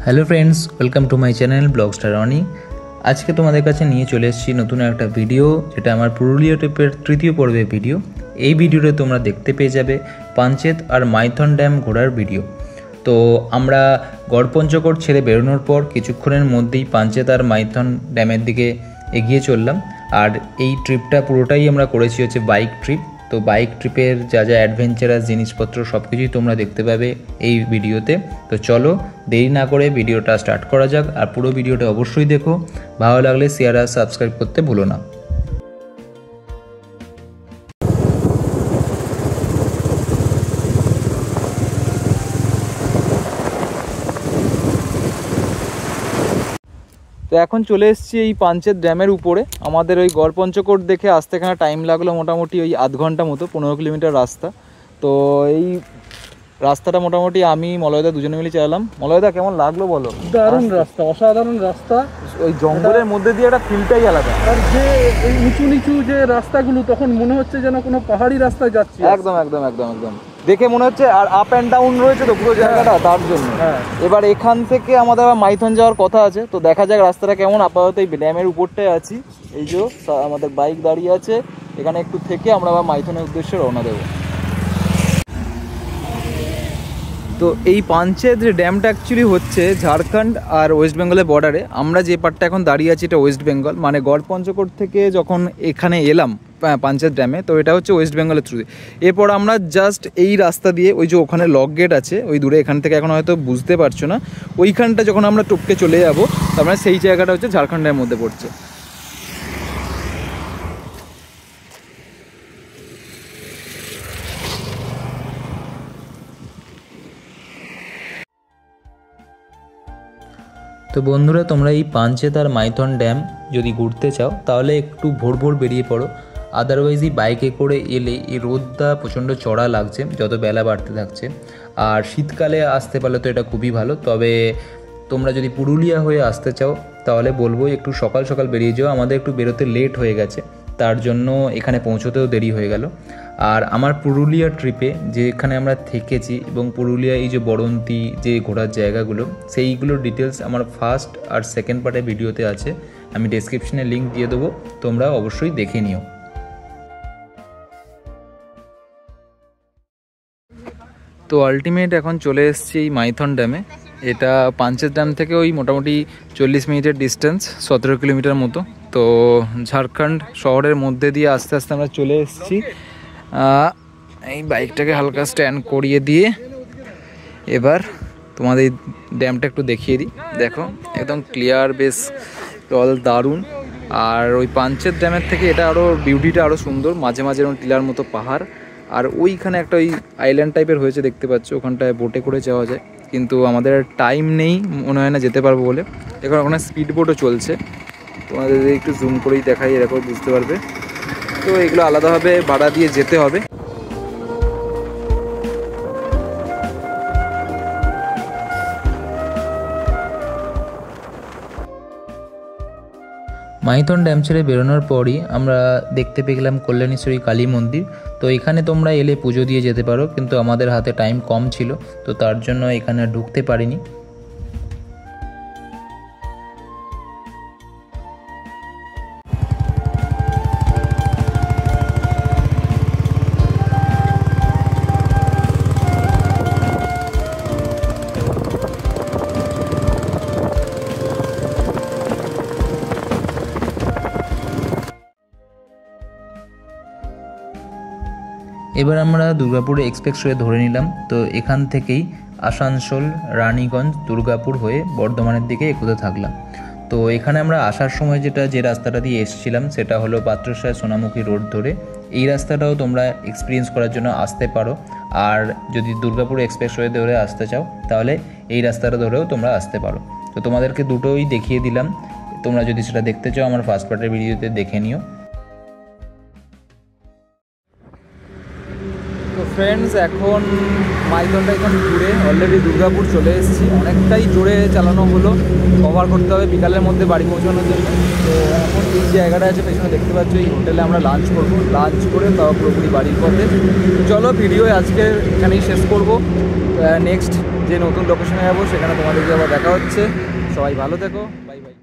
Hello friends, welcome to my channel Blogstar Roni. আজকে তোমাদের কাছে নিয়ে চলে এসেছি নতুন একটা ভিডিও, যেটা আমার পুরুলিয়া ট্রিপের তৃতীয় পর্বের ভিডিও। এই ভিডিওতে তোমরা দেখতে পেয়ে যাবে পাঞ্চেত আর মাইথন ড্যাম ঘোরার ভিডিও। তো আমরা গড়পঞ্চকোট ছেড়ে বেরোনোর পর কিছুক্ষণের মধ্যেই পাঞ্চেত আর মাইথন ড্যামের দিকে এগিয়ে চললাম। আর এই ট্রিপটা পুরোটাই আমরা করেছি হচ্ছে বাইক ট্রিপ। তো বাইক ট্রিপের যা যা অ্যাডভেঞ্চারাস জিনিসপত্র সব কিছুই তোমরা দেখতে পাবে এই ভিডিওতে। তো চলো দেরি না করে ভিডিওটা স্টার্ট করা যাক। আর পুরো ভিডিওটা অবশ্যই দেখো, ভালো লাগলে শেয়ার আর সাবস্ক্রাইব করতে ভুলো না। তো এখন চলে এসেছি এই পাঞ্চেত ড্যামের উপরে। আমাদের ওই গড়পঞ্চকোট দেখে আসতে এখানে টাইম লাগলো মোটামুটি ওই আধ ঘন্টা মতো, 15 কিলোমিটার রাস্তা। তো এই রাস্তাটা মোটামুটি আমি মলয়দা দুজনে মিলে চালালাম। মলয়দা কেমন লাগলো বলো? দারুণ রাস্তা, অসাধারণ রাস্তা। ওই জঙ্গলের মধ্যে দিয়ে একটা ফিলটাই আলাদা। আর যে এই উঁচু নিচু যে রাস্তাগুলো, তখন মনে হচ্ছে যেন কোনো পাহাড়ি রাস্তায় যাচ্ছি। একদম একদম একদম একদম দেখে মনে হচ্ছে। আর আপ অ্যান্ড ডাউন রয়েছে তো পুরো জায়গাটা, তার জন্য। এবার এখান থেকে আমাদের আবার মাইথন যাওয়ার কথা আছে, তো দেখা যাক রাস্তাটা কেমন। আপাতত এই ড্যামের উপরটায় আছি, এই যে আমাদের বাইক দাঁড়িয়ে আছে এখানে। একটু থেকে আমরা আবার মাইথনের উদ্দেশ্যে রওনা দেবো। তো এই পাঞ্চেত যে ড্যামটা অ্যাকচুয়ালি হচ্ছে ঝাড়খণ্ড আর ওয়েস্ট বেঙ্গলের বর্ডারে। আমরা যে পার্টটা এখন দাঁড়িয়ে আছি এটা ওয়েস্ট বেঙ্গল, মানে গড়পঞ্চকোট থেকে যখন এখানে এলাম পাঞ্চেত ড্যামে, তো এটা হচ্ছে ওয়েস্ট বেঙ্গলের থ্রুতে। এরপর আমরা জাস্ট এই রাস্তা দিয়ে ওই যে ওখানে লক গেট আছে ওই দূরে, এখান থেকে এখন হয়তো বুঝতে পারছো না, ওইখানটা যখন আমরা টপকে চলে যাবো, তার মানে সেই জায়গাটা হচ্ছে ঝাড়খণ্ডের মধ্যে পড়ছে। তো বন্ধুরা, তোমরা এই পাঞ্চেত আর মাইথন ড্যাম যদি ঘুরতে চাও তাহলে একটু ভোর ভোর বেরিয়ে পড়ো। আদারওয়াইজ এই বাইকে করে এলে এই রোদটা প্রচণ্ড চড়া লাগছে যত বেলা বাড়তে থাকছে। আর শীতকালে আসতে পারলে তো এটা খুবই ভালো। তবে তোমরা যদি পুরুলিয়া হয়ে আসতে চাও তাহলে বলবো একটু সকাল সকাল বেরিয়ে যাও। আমাদের একটু বেরোতে লেট হয়ে গেছে, তার জন্য এখানে পৌঁছতেও দেরি হয়ে গেল। আর আমার পুরুলিয়া ট্রিপে যেখানে আমরা থেকেছি এবং পুরুলিয়া এই যে বড়ন্তি যে ঘোরার জায়গাগুলো, সেইগুলোর ডিটেলস আমার ফার্স্ট আর সেকেন্ড পার্টের ভিডিওতে আছে। আমি ডেসক্রিপশনে লিঙ্ক দিয়ে দেবো, তোমরা অবশ্যই দেখে নিও। তো আলটিমেট এখন চলে এসেছি এই মাইথন ড্যামে। এটা পাঞ্চেত ড্যাম থেকে ওই মোটামুটি 40 মিনিটের ডিস্টেন্স, 17 কিলোমিটার মতো। তো ঝাড়খণ্ড শহরের মধ্যে দিয়ে আস্তে আস্তে আমরা চলে এসেছি। এই বাইকটাকে হালকা স্ট্যান্ড করিয়ে দিয়ে এবার তোমাদের এই ড্যামটা একটু দেখিয়ে দিই। দেখো একদম ক্লিয়ার, বেশ জল দারুণ। আর ওই পাঞ্চেত ড্যামের থেকে এটা আরও বিউটিটা আরও সুন্দর, মাঝে মাঝে এরকম টিলার মতো পাহাড়। আর ওইখানে একটা ওই আইল্যান্ড টাইপের হয়েছে দেখতে পাচ্ছ, ওখানটায় বোটে করে যাওয়া যায়, কিন্তু আমাদের টাইম নেই মনে হয় না যেতে পারবো বলে। এখন ওখানে স্পিড বোটও চলছে, তোমাদের একটু জুম করেই দেখাই, এরকম বুঝতে পারবে। তো এগুলো আলাদাভাবে ভাড়া দিয়ে যেতে হবে। মাইথন ড্যাম ছেড়ে বেরোনোর পরই আমরা দেখতে পেয়ে গেলাম কল্যাণেশ্বরী কালী মন্দির। তো এখানে তোমরা এলে পুজো দিয়ে যেতে পারো, কিন্তু আমাদের হাতে টাইম কম ছিল, তো তার জন্য এখানে ঢুকতে পারিনি। এবার আমরা দুর্গাপুর এক্সপ্রেসওয়ে ধরে নিলাম। তো এখান থেকেই আসানসোল, রানীগঞ্জ, দুর্গাপুর হয়ে বর্ধমানের দিকে এগোতে থাকলাম। তো এখানে আমরা আসার সময় যে রাস্তাটা দিয়ে এসেছিলাম সেটা হলো পাত্রসায় সোনামুখী রোড ধরে। এই রাস্তাটাও তোমরা এক্সপিরিয়েন্স করার জন্য আসতে পারো। আর যদি দুর্গাপুর এক্সপ্রেসওয়ে ধরে আসতে চাও তাহলে এই রাস্তাটা ধরেও তোমরা আসতে পারো। তো তোমাদেরকে দুটোই দেখিয়ে দিলাম, তোমরা যদি সেটা দেখতে চাও আমার ফার্স্ট পার্টের ভিডিওতে দেখে নিও। তো ফ্রেন্ডস, এখন মাইথনটা এখন ঘুরে অলরেডি দুর্গাপুর চলে এসেছি। অনেকটাই জোরে চালানো হলো, কভার করতে হবে বিকালের মধ্যে বাড়ি পৌঁছানোর জন্য। তো এখন এই জায়গাটা আছে পেছনে দেখতে পাচ্ছ, এই হোটেলে আমরা লাঞ্চ করবো। লাঞ্চ করে তাও পুরোপুরি বাড়ির পথে। চলো ভিডিও আজকে এখানেই শেষ করবো। নেক্সট যে নতুন লোকেশনে যাবো সেখানে তোমাদেরকে আবার দেখা হচ্ছে। সবাই ভালো থেকো, বাই বাই।